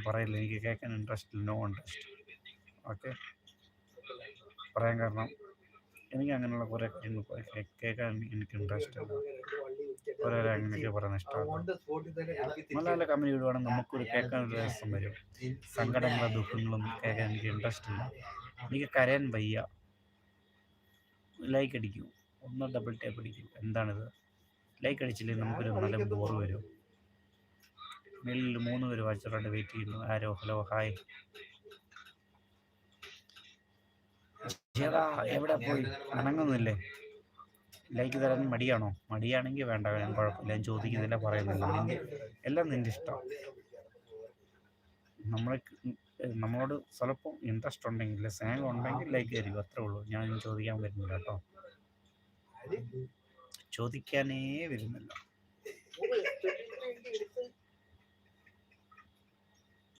പറയില്ല, എനിക്ക് കേൾക്കാൻ ഇൻട്രസ്റ്റ് ഇല്ല, നോ ഇൻട്രസ്റ്റ്. ഓക്കെ, പറയാൻ കാരണം എനിക്ക് അങ്ങനെയുള്ള കുറേ കാര്യങ്ങൾ കേൾക്കാൻ എനിക്ക് ഇൻട്രസ്റ്റ് ഇല്ല. ഓരോരോ അങ്ങനെയൊക്കെ പറയുന്നത് ഇഷ്ടമല്ല. നല്ല നല്ല കമ്പനി വിടുവാണെങ്കിൽ നമുക്കൊരു കേൾക്കാൻ ഒരു രസം വരും. സങ്കടങ്ങളും ദുഃഖങ്ങളും കേൾക്കാൻ എനിക്ക് ഇൻട്രസ്റ്റ് ഇല്ല. എനിക്ക് കരയാൻ വയ്യ. ലൈക്ക് അടിക്കൂ, ഒന്ന് ഡബിൾ ടാപ്പ് അടിക്കൂ. എന്താണിത്? ലൈക്ക് അടിച്ചില്ലെങ്കിൽ നമുക്കൊരു നല്ല ബോറ് വരും. മേളിൽ 3 പേര് വായിച്ചിട്ട് വെയിറ്റ് ചെയ്യുന്നു. ആരോ ഹലോ ഹായ് ചേട്ടാ എവിടെ പോയി, അനങ്ങുന്നില്ലേ? ലൈക്ക് തരാൻ മടിയാണോ? മടിയാണെങ്കിൽ വേണ്ട, ഞാൻ കുഴപ്പമില്ല, ഞാൻ ചോദിക്കുന്നില്ല, പറയുന്നില്ല. എല്ലാം നിൻ്റെ ഇഷ്ടം. നമ്മളോട് സ്വല്പം ഇൻട്രസ്റ്റ് ഉണ്ടെങ്കിൽ, സ്നേഹം ഉണ്ടെങ്കിൽ ലൈക്ക് തരിക, അത്രേ ഉള്ളൂ. ഞാൻ ചോദിക്കാൻ വരുന്നില്ല കേട്ടോ, ചോദിക്കാനേ വരുന്നില്ല.